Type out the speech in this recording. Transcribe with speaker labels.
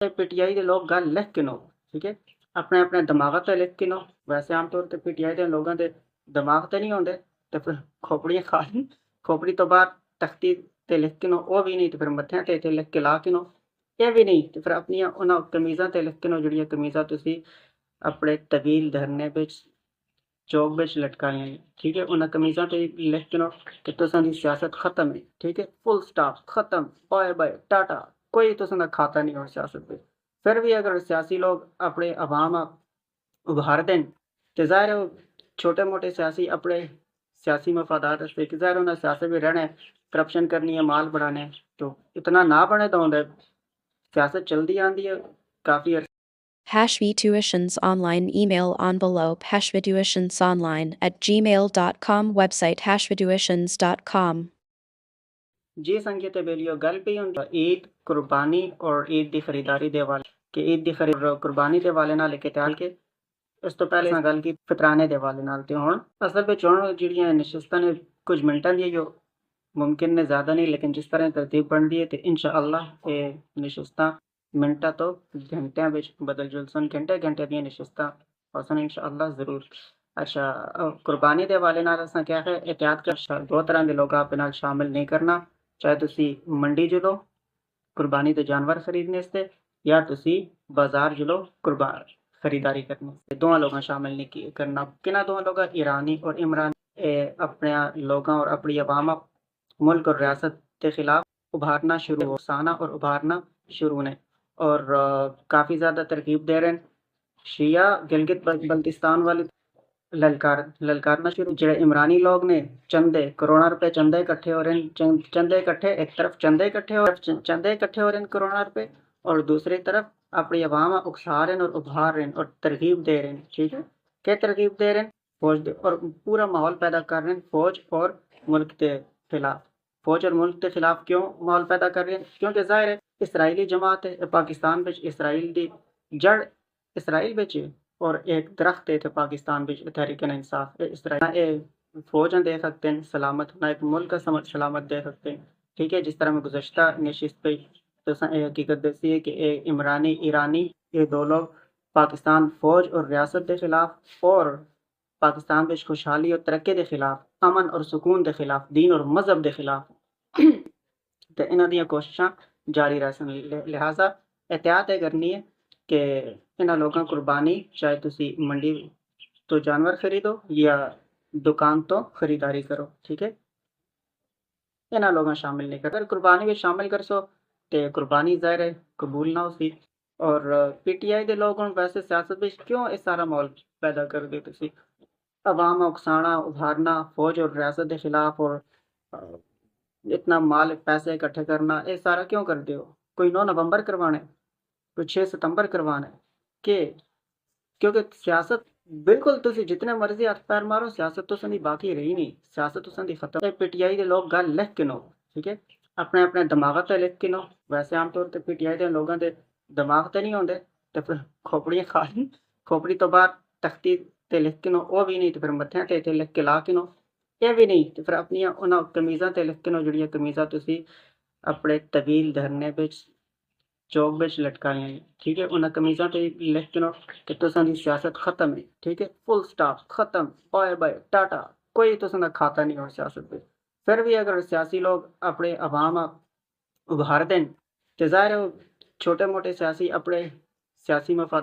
Speaker 1: P T I دے لوگ گل لکھ کے نو ٹھیک ہے اپنے اپنے دماغ تے لکھ کے نو ویسے عام طور تے پی ٹی آئی دے لوگاں دے دماغ تے نہیں ہوندے تے پھر کھوپڑیاں کھا لیں کھوپڑی تو باہر تختی تے لکھ کے نو وہ بھی نہیں تے پھر متھیاں تے لکھ کے لا کے نو یہ بھی نہیں تے پھر اپنی انہاں قمیضاں تے لکھ کے نو جڑیاں قمیضاں تسی اپنے طویل دھرنے وچ چوک وچ لٹکائیاں ٹھیک ہے انہاں قمیضاں تے لکھ کے نو کہ تساں دی سیاست ختم ہے ٹھیک ہے فل سٹاپ ختم بائے بائے ٹاٹا کوئی تساں دا کھاتا نہیں ہو سیاست پہ پھر بھی اگر سیاسی لوگ اپنے عوام ابھار دیں تو ظاہر ہے چھوٹے موٹے سیاسی اپنے سیاسی مفادات سے کہ ظاہر انہیں سیاست بھی رہنا ہے کرپشن کرنی ہے مال بڑھانے ہے تو اتنا نہ بنے تو ہوندے سیاست چلتی آندی ہے کافی عرصے
Speaker 2: Hashvtuitions online email envelope hashvtuitionsonline@gmail.com website hashvtuitions.com
Speaker 1: جی سنگیت بیلیو گل پی ہوں عید قربانی اور عید دی خریداری دے والے کہ عید دی خرید قربانی دے والے نال کے تیال کے اس تو پہلے گل کی فطرانے دے والے نال تے ہن اصل وچ ہن جڑیاں نشستاں نے کچھ منٹاں دی جو ممکن نے زیادہ نہیں لیکن جس طرح ترتیب بن دی ہے تے انشاءاللہ یہ نشستاں منٹاں تو گھنٹیاں وچ بدل جلسن گھنٹے گھنٹے دیاں نشستاں ہوسن انشاءاللہ ضرور اچھا قربانی دے والے نال اساں کیا ہے احتیاط کر دو طرح دے لوگ آپ نال شامل نہیں کرنا چاہے تسی منڈی جلو قربانی دے جانور خریدنے استے یا تسی بازار جلو قربان خریداری کرنے دونوں لوگاں شامل نہیں کرنا کنہ دونوں لوگاں ایرانی اور عمرانی اپنے لوگاں اور اپنی عوام ملک اور ریاست کے خلاف ابھارنا شروع اکسانا اور ابھارنا شروع نے اور کافی زیادہ ترغیب دے رہے ہیں شیعہ گلگت بلتستان والے للکارنا شروع جڑے عمرانی لوگ نے چندے کروڑا روپے چندے اکٹھے ہو رہے ہیں چندے اکٹھے ایک طرف چندے اکٹھے ہو رہے ہیں کروڑا روپے اور دوسری طرف اپنی عوام اکسا رہے ہیں اور ابھار رہے ہیں اور ترغیب دے رہے ہیں ٹھیک ہے کیا ترغیب دے رہے ہیں فوج اور پورا ماحول پیدا کر رہے ہیں فوج اور ملک کے خلاف فوج اور ملک کے خلاف کیوں ماحول پیدا کر رہے ہیں کیونکہ ظاہر ہے اسرائیلی جماعت ہے پاکستان وچ اسرائیل دی جڑ اسرائیل وچ اور ایک درخت ہے پاکستان وچ تحریک انصاف اسرائیل فوجاں دے سکتے ہیں سلامت نہ ایک ملک کا سلامت دے سکتے ہیں ٹھیک ہے جس طرح میں گزشتہ نشست پہ تو حقیقت دسی ہے کہ عمرانی ایرانی یہ دو لوگ پاکستان فوج اور ریاست کے خلاف اور پاکستان وچ خوشحالی اور ترقی کے خلاف امن اور سکون کے خلاف دین اور مذہب کے خلاف تو انہاں دیاں کوششاں جاری رہن لہٰذا احتیاط یہ کرنی ہے کہ انہاں لوگاں قربانی چاہے تسی منڈی تو جانور خریدو یا دکان تو خریداری کرو ٹھیک ہے انہاں لوگاں شامل نہیں کر قربانی میں شامل کر سو تے قربانی ظاہر ہے قبول نہ ہو سی اور پی ٹی آئی دے لوگ ہن ویسے سیاست وچ کیوں اس سارا ماحول پیدا کر دے تسی عوام اکسانا ابھارنا فوج اور ریاست کے خلاف اور اتنا مال پیسے اکٹھے کرنا یہ سارا کیوں کر دے ہو کوئی 9 نومبر کروانا ہے کوئی 6 ستمبر کروانا ہے کہ کیونکہ سیاست بالکل تسی جتنے مرضی ہاتھ پیر مارو سیاست تو سندی باقی رہی نہیں سیاست تو سندی ختم پی ٹی آئی دے لوگ گل لکھ کے نو ٹھیک ہے اپنے اپنے دماغ تے لکھ کے نو ویسے عام طور تے پی ٹی آئی دے لوگاں دے دماغ تے نہیں ہوندے تے پھر کھوپڑیاں کھا لیں کھوپڑی تو باہر تختی تے لکھ کے نو وہ بھی نہیں تے پھر متھیاں تے لکھ کے لا کے نو یہ بھی نہیں تے پھر اپنی انہاں قمیضاں تے لکھ کے نو جڑیاں قمیضاں تسی اپنے طویل دھرنے وچ چوک وچ لٹکائیاں ٹھیک ہے انہاں قمیضاں تے لکھ کے نو کہ تساں دی سیاست ختم ہے ٹھیک ہے فل سٹاپ ختم بائے بائے ٹاٹا کوئی تساں دا کھاتا نہیں ہو سیاست پہ پھر بھی اگر سیاسی لوگ اپنے عوام ابھار دیں تو ظاہر ہے چھوٹے موٹے سیاسی اپنے سیاسی مفادات